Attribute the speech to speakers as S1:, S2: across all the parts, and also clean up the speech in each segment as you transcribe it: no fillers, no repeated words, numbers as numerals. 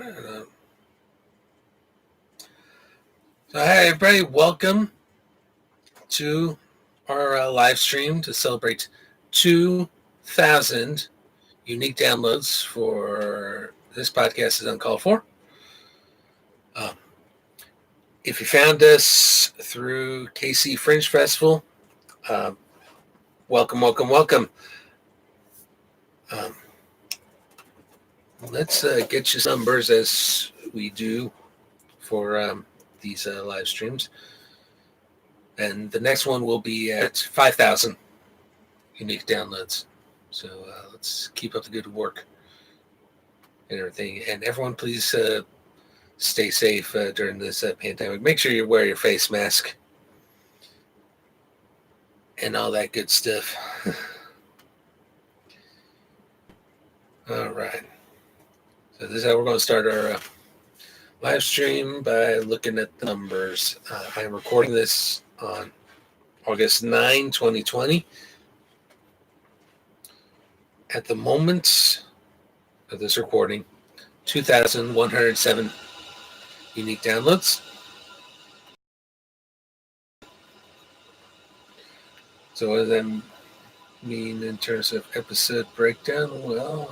S1: So, hi everybody, welcome to our live stream to celebrate 2,000 unique downloads for this podcast is Uncalled for. If you found us through KC Fringe Festival, welcome. Let's get you some numbers as we do for these live streams. And the next one will be at 5,000 unique downloads. So let's keep up the good work and everything. And everyone, please stay safe during this pandemic. Make sure you wear your face mask and all that good stuff. All right. So this is how we're going to start our live stream by looking at the numbers. I'm recording this on August 9, 2020. At the moment of this recording, 2,107 unique downloads. So what does that mean in terms of episode breakdown? Well,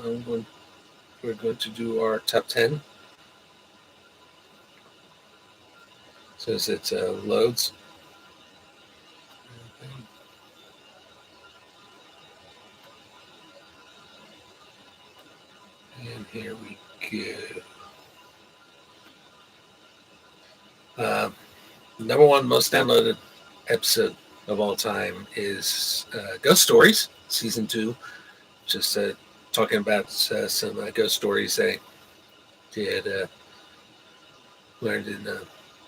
S1: we're going to do our top 10. So as it loads. And here we go. Number one most downloaded episode of all time is Ghost Stories, Season 2. Just talking about some ghost stories they did, learned in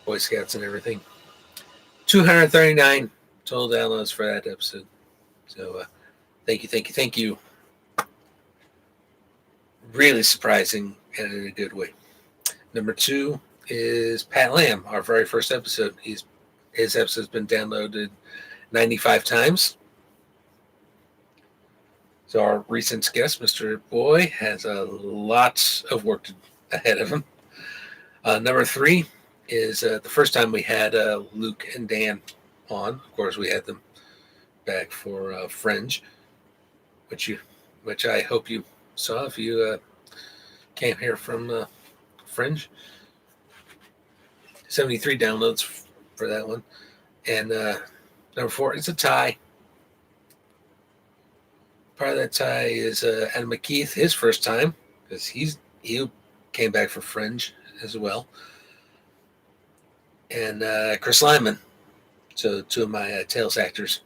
S1: Boy Scouts and everything. 239 total downloads for that episode. So thank you. Really surprising and in a good way. Number 2 is Pat Lamb, our very first episode. His episode's been downloaded 95 times. So our recent guest, Mr. Boy, has a lot of work ahead of him. Number 3 is the first time we had Luke and Dan on. Of course, we had them back for Fringe, which I hope you saw if you came here from Fringe. 73 downloads for that one. And number 4 is a tie. Part of that tie is Adam McKeith, his first time, because he came back for Fringe as well. And Chris Lyman, so 2 of my Tales actors,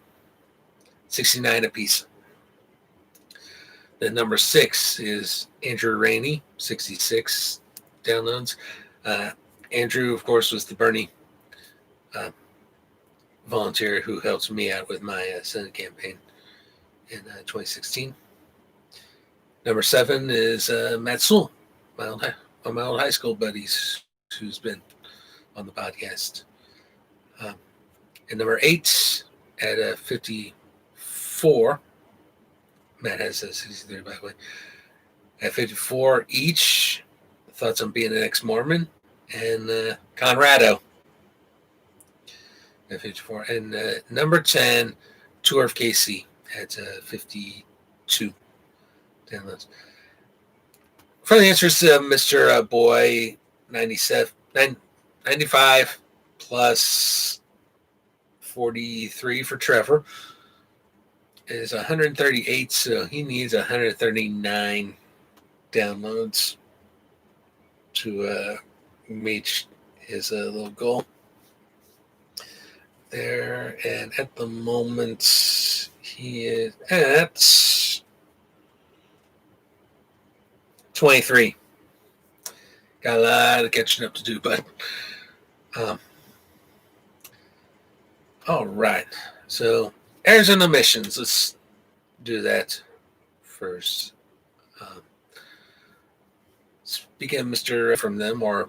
S1: 69 apiece. Then number 6 is Andrew Rainey, 66 downloads. Andrew, of course, was the Bernie volunteer who helped me out with my Senate campaign in 2016. Number 7 is Matt Sewell, my old high school buddies, who's been on the podcast. And number 8 at 54. Matt has 63, by the way. At 54 each, Thoughts on Being an Ex-Mormon, and Conrado at 54. And number 10, Tour of KC at 52 downloads. For the answers, Mr. Boy, 95 plus 43 for Trevor is 138, so he needs 139 downloads to meet his little goal there. And at the moment, he is at 23. Got a lot of catching up to do, but all right. So Arizona missions. Let's do that first. Speaking of Mr. from them, or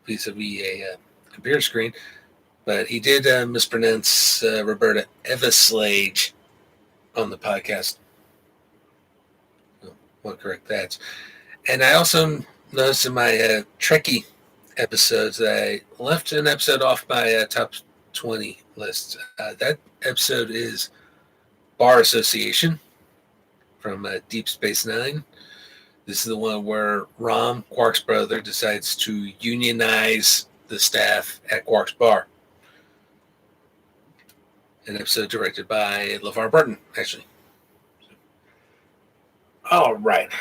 S1: vis-a-vis a computer screen, but he did mispronounce Roberta Eveslage on the podcast. I'll correct that. And I also notice in my Trekkie episodes that I left an episode off my top 20 list. That episode is Bar Association from Deep Space Nine. This is the one where Rom, Quark's brother, decides to unionize the staff at Quark's bar. An episode directed by LeVar Burton, actually. All right.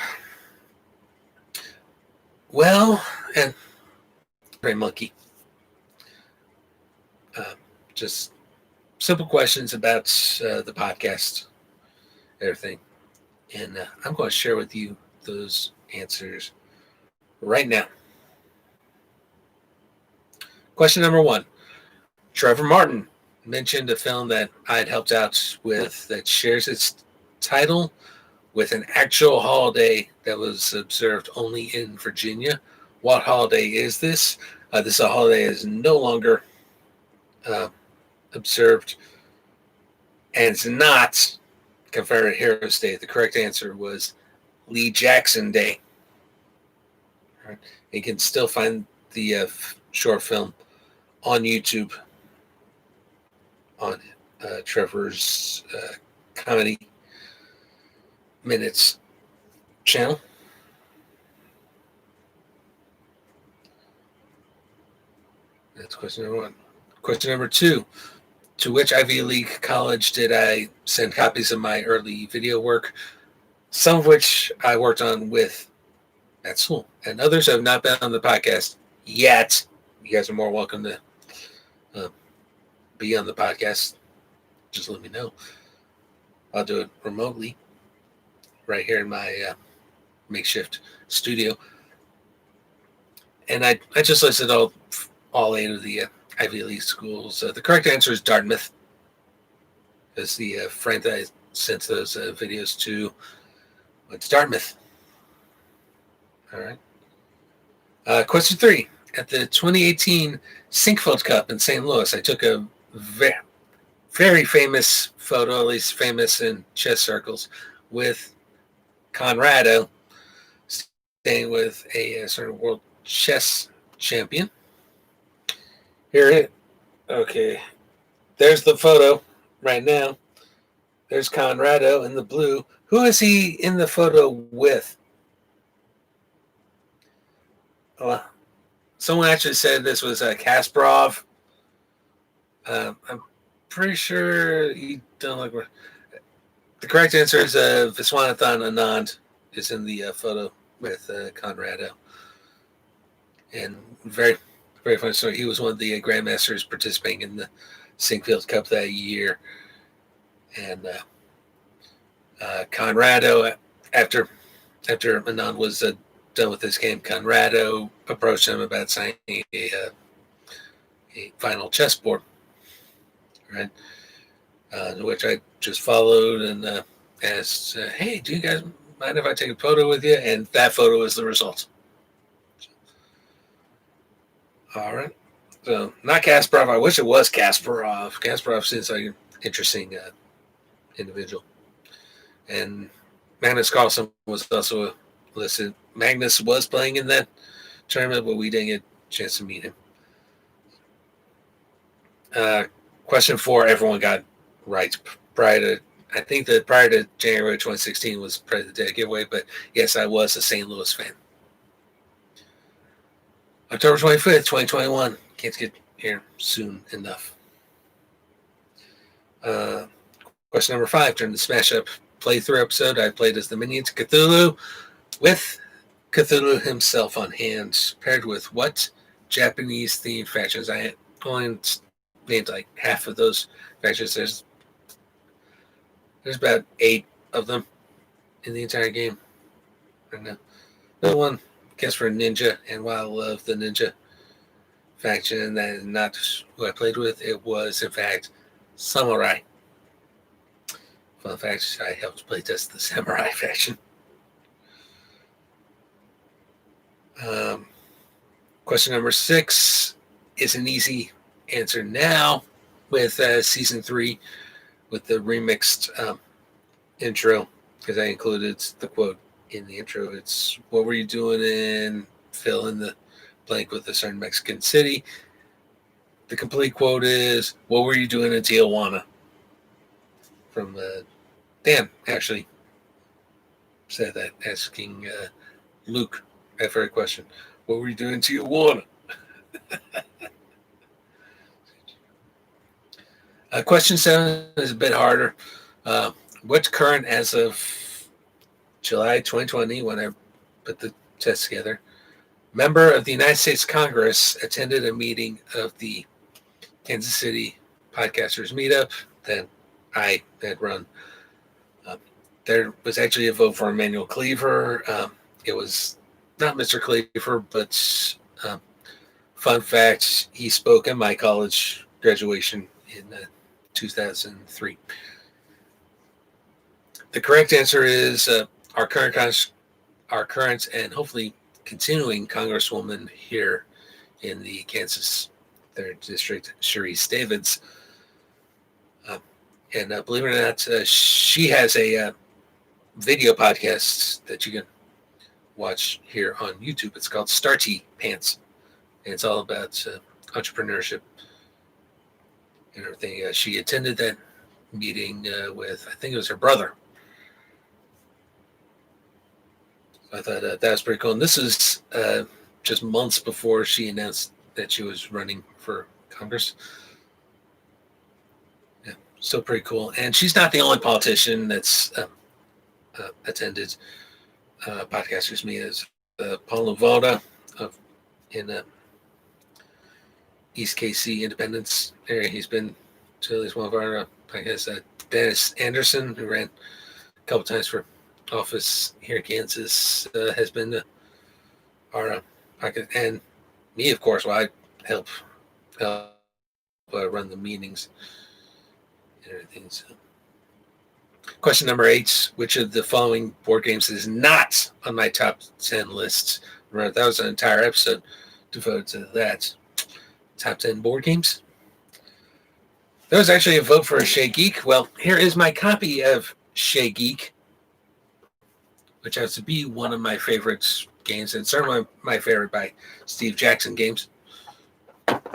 S1: Well, and Gray Monkey. Just simple questions about the podcast, everything. And I'm going to share with you those answers right now. Question number 1. Trevor Martin mentioned a film that I had helped out with that shares its title with an actual holiday that was observed only in Virginia. What holiday is this? This holiday is no longer observed, and it's not Confederate Heroes Day. The correct answer was Lee Jackson Day. All right. You can still find the short film on YouTube on Trevor's Comedy Minutes channel. That's question number 1. Question number 2. To which Ivy League college did I send copies of my early video work? Some of which I worked on with at school, and others have not been on the podcast yet. You guys are more welcome to be on the podcast. Just let me know. I'll do it remotely right here in my makeshift studio. And I just listed all 8 of the Ivy League schools. The correct answer is Dartmouth, because the friend that I sent those videos to went to Dartmouth. All right. Question 3. At the 2018 Sinkfield Cup in St. Louis, I took a very famous photo, at least famous in chess circles, with Conrado staying with a certain world chess champion. Here it. Okay. There's the photo right now. There's Conrado in the blue. Who is he in the photo with? Well, someone actually said this was Kasparov. I'm pretty sure he don't look. The correct answer is Viswanathan Anand is in the photo with Conrado. And very, very funny story. He was one of the grandmasters participating in the Sinkfield Cup that year. And Conrado, after Anand was done with this game, Conrado approached him about signing a final chessboard, right? Which I just followed and asked, hey, do you guys mind if I take a photo with you? And that photo is the result. All right. So, not Kasparov. I wish it was Kasparov. Kasparov seems like an interesting individual. And Magnus Carlsen was also listed. Magnus was playing in that tournament, but we didn't get a chance to meet him. Question 4, everyone got right I think that prior to January 2016 was the day giveaway, but yes, I was a St. Louis fan. October 25th, 2021. Can't get here soon enough. Question number 5. During the Smash Up playthrough episode, I played as the minions Cthulhu with Cthulhu himself on hand, paired with what Japanese themed factions? I only named like half of those factions. There's about 8 of them in the entire game. And another one, guess for ninja, and while I love the ninja faction, that is not who I played with. It was, in fact, samurai. Fun fact, I helped playtest the samurai faction. Question number 6 is an easy answer now with season 3 with the remixed intro, because I included the quote in the intro. It's, what were you doing in fill in the blank with a certain Mexican city. The complete quote is, "What were you doing in Tijuana?" From Dan, actually, said that, asking Luke that very question. What were you doing in Tijuana? Question 7 is a bit harder. What's current as of July 2020, when I put the test together? Member of the United States Congress attended a meeting of the Kansas City Podcasters Meetup that I had run. There was actually a vote for Emmanuel Cleaver. It was not Mr. Cleaver, but fun fact, he spoke at my college graduation in 2003. The correct answer is our current and hopefully continuing Congresswoman here in the Kansas 3rd District, Sharice Davids. And believe it or not, she has a video podcast that you can watch here on YouTube. It's called Starty Pants. And it's all about entrepreneurship and everything. She attended that meeting with, I think it was her brother. I thought that was pretty cool. And this is just months before she announced that she was running for Congress. Yeah, so pretty cool. And she's not the only politician that's attended Podcasters Meet. As Paul Novoda in East KC Independence area. He's been to at least one of our podcasts. Dennis Anderson, who ran a couple times for office here in Kansas, has been our podcast, and me, of course. Well, I help run the meetings and everything. So. Question number 8: which of the following board games is not on my top 10 list? Remember, that was an entire episode devoted to that. Top 10 board games. There was actually a vote for Shea Geek. Well, here is my copy of Shea Geek, which has to be one of my favorite games, and certainly my favorite by Steve Jackson games. I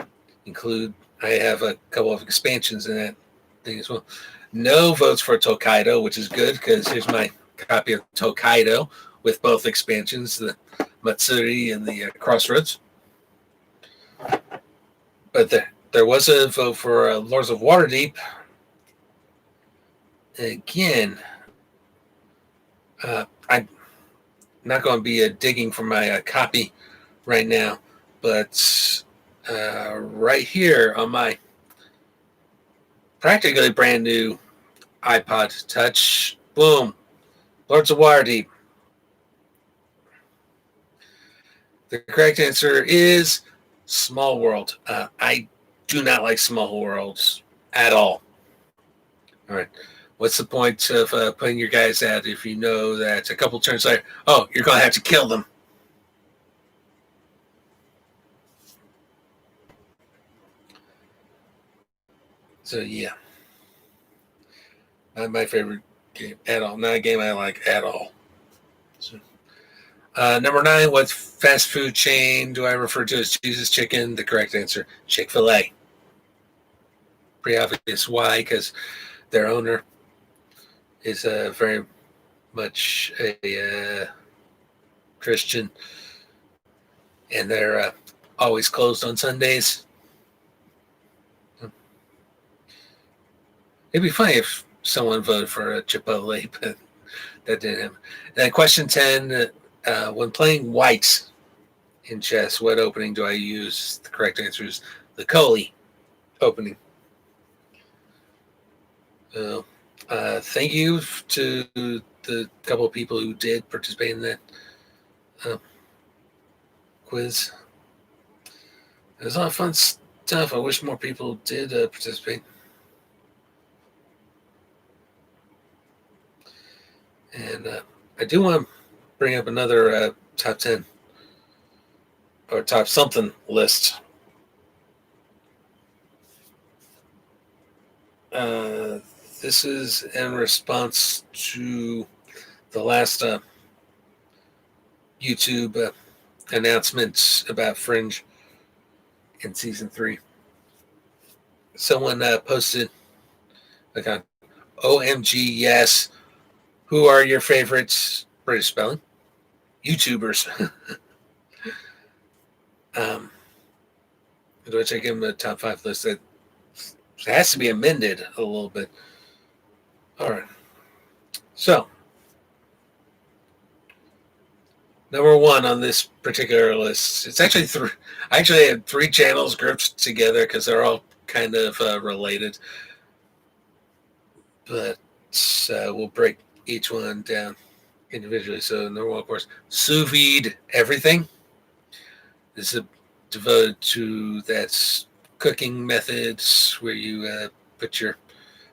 S1: have a couple of expansions in that thing as well. No votes for Tokaido, which is good because here's my copy of Tokaido with both expansions, the Matsuri and the Crossroads. But there was a vote for Lords of Waterdeep. Again, I'm not going to be digging for my copy right now, but right here on my practically brand new iPod Touch, boom, Lords of Waterdeep. The correct answer is Small World. I do not like Small Worlds at all. All right. What's the point of putting your guys out if you know that a couple turns later, oh, you're going to have to kill them? So, yeah. Not my favorite game at all. Not a game I like at all. So, number 9, what fast food chain do I refer to as Jesus Chicken? The correct answer, Chick-fil-A. Pretty obvious why, because their owner is very much a Christian, and they're always closed on Sundays. It'd be funny if someone voted for a Chipotle, but that didn't happen. Then question 10, when playing white in chess, what opening do I use? The correct answer is the Coley opening. Thank you to the couple of people who did participate in that quiz. It was a lot of fun stuff. I wish more people did participate. And I do want to bring up another top 10 or top something list. This is in response to the last YouTube announcements about Fringe in season 3. Someone posted, like, on OMG, yes. Who are your favorites? British spelling. YouTubers. Do I check in the top 5 list? That has to be amended a little bit. All right. So, number 1 on this particular list. It's actually 3. I actually had 3 channels grouped together because they're all kind of related. But we'll break each one down individually. So, number 1, of course, sous vide everything. This is devoted to that cooking methods where you put your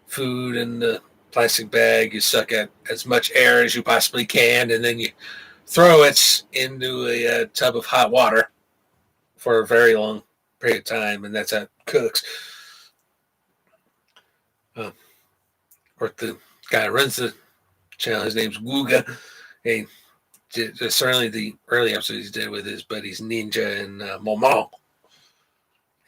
S1: food in the plastic bag, you suck at as much air as you possibly can, and then you throw it into a tub of hot water for a very long period of time, and that's how it cooks. Or the guy who runs the channel, his name's Guga. Hey, certainly the early episodes he did with his buddies Ninja and Momo.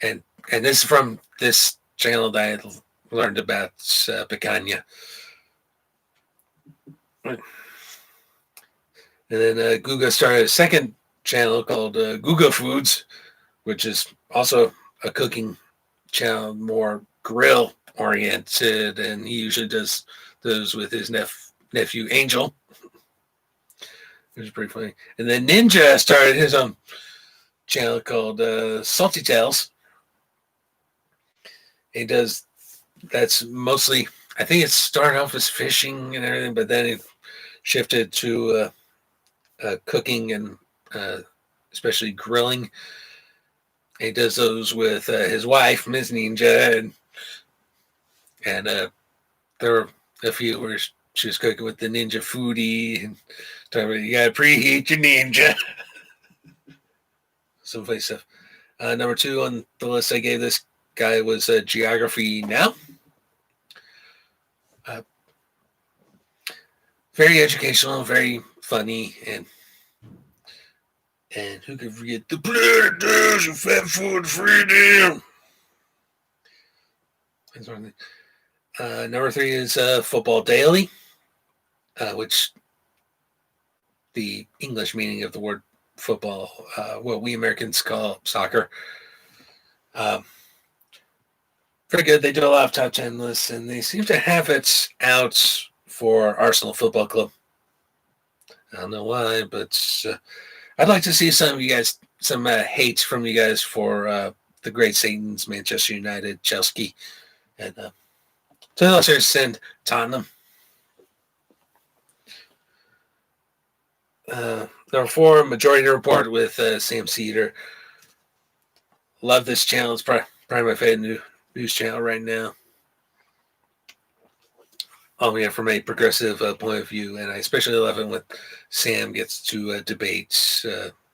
S1: And this is from this channel that I learned about picanha. And then Guga started a second channel called Guga Foods, which is also a cooking channel, more grill oriented, and he usually does those with his nephew Angel, which is pretty funny. And then Ninja started his own channel called Salty Tales. He does, that's mostly, I think it started off as fishing and everything, but then it shifted to cooking and especially grilling. He does those with his wife, Ms. Ninja, and there were a few where she was cooking with the Ninja Foodie and talking about, you gotta preheat your Ninja. Some funny stuff. Number 2 on the list I gave this guy was Geography Now. Very educational, very funny, and who could forget the predators and fat food freedom? Number 3 is Football Daily, which the English meaning of the word football, what we Americans call soccer. Very good. They do a lot of top 10 lists, and they seem to have it out for Arsenal Football Club. I don't know why, but I'd like to see some of you guys, some hate from you guys for the Great Satans, Manchester United, Chelsea, and to the lesser extent, Tottenham. Number 4, Majority Report with Sam Cedar. Love this channel. It's probably my favorite news channel right now. From a progressive point of view, and I especially love it when Sam gets to debate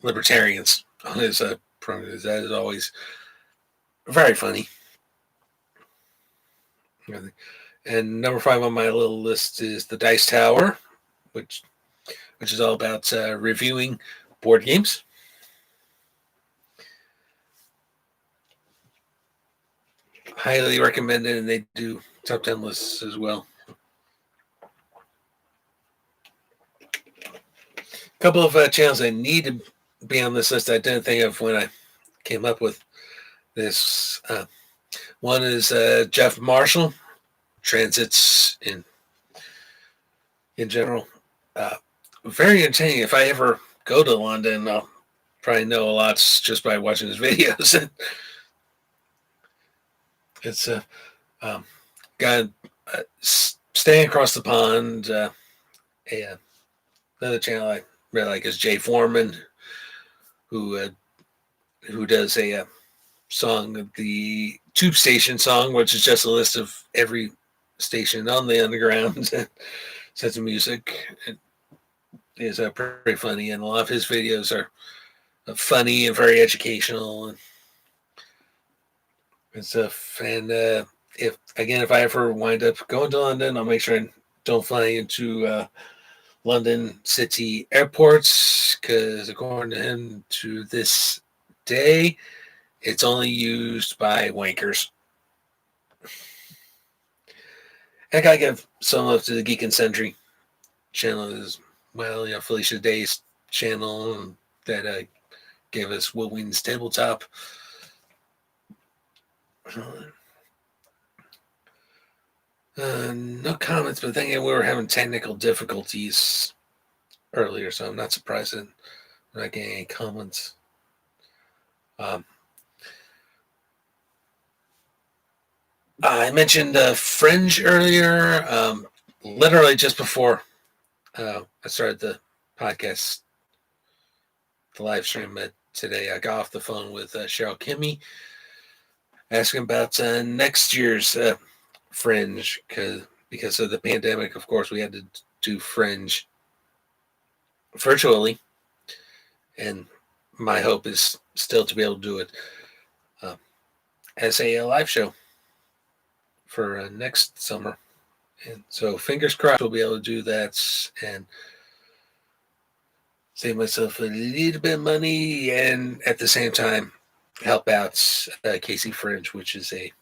S1: libertarians on his programs. That is always very funny. And number 5 on my little list is the Dice Tower, which is all about reviewing board games. Highly recommended, and they do top 10 lists as well. A couple of channels that need to be on this list I didn't think of when I came up with this. One is Jeff Marshall, transits in general. Very entertaining. If I ever go to London, I'll probably know a lot just by watching his videos. It's a guy staying across the pond. Another channel I really like is Jay Foreman, who does a song, the Tube Station song, which is just a list of every station on the underground sets of music. It is pretty funny, and a lot of his videos are funny and very educational and stuff. And if I ever wind up going to London, I'll make sure I don't fly into London City airports, because according to him, to this day, it's only used by wankers. I gotta give some love to the Geek and Sentry channel as well. Felicia Day's channel that gave us Will Wheaton's Tabletop. No comments, but thinking we were having technical difficulties earlier, so I'm not surprised that we're not getting any comments. I mentioned Fringe earlier. Literally just before I started the podcast, the live stream today, I got off the phone with Cheryl Kimmy, asking about next year's Fringe, because of the pandemic. Of course, we had to do Fringe virtually, and my hope is still to be able to do it as a live show for next summer. And so fingers crossed we'll be able to do that and save myself a little bit of money, and at the same time help out Casey Fringe, which is a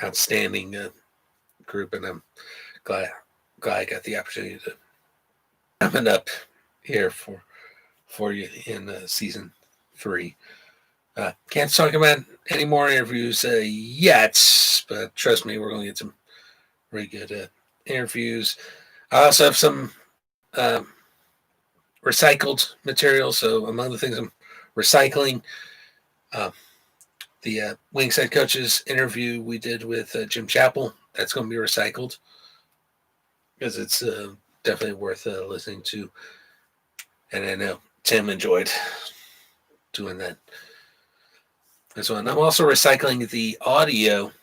S1: outstanding group, and I'm glad I got the opportunity to coming up here for you in season 3. Can't talk about any more interviews yet, but trust me, we're going to get some really good interviews. I also have some recycled material. So among the things I'm recycling, the Wingside Coaches interview we did with Jim Chappell, that's going to be recycled because it's definitely worth listening to. And I know Tim enjoyed doing that as well. And I'm also recycling the audio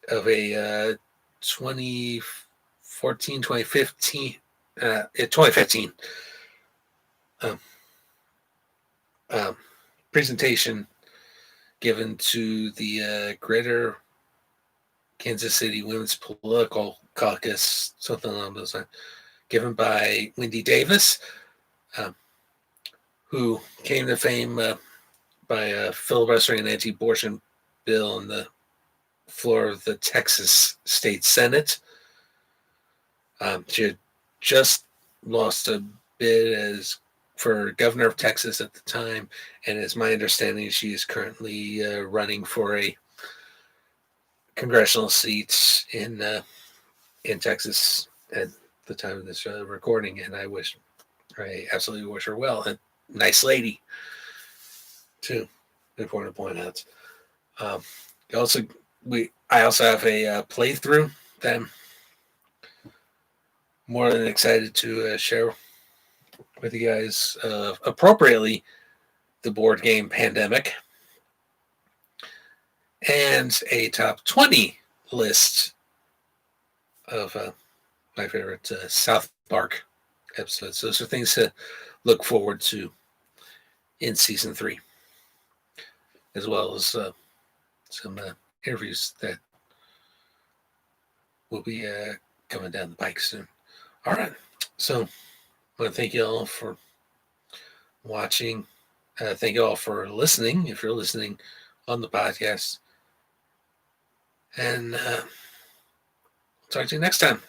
S1: of a 2015 presentation given to the Greater Kansas City Women's Political Caucus, something along those lines, given by Wendy Davis, who came to fame by filibustering an anti-abortion bill on the floor of the Texas State Senate. She had just lost a bid for governor of Texas at the time, and it's my understanding she is currently running for a congressional seat in Texas at the time of this recording. And I absolutely wish her well. A nice lady, too. Important to point out. I also have a playthrough that I'm more than excited to share with you guys. Appropriately, the board game Pandemic, and a top 20 list of my favorite South Park episodes. Those are things to look forward to in season 3, as well as some interviews that will be coming down the pike soon. All right. So I want to thank you all for watching. Thank you all for listening, if you're listening on the podcast. And talk to you next time.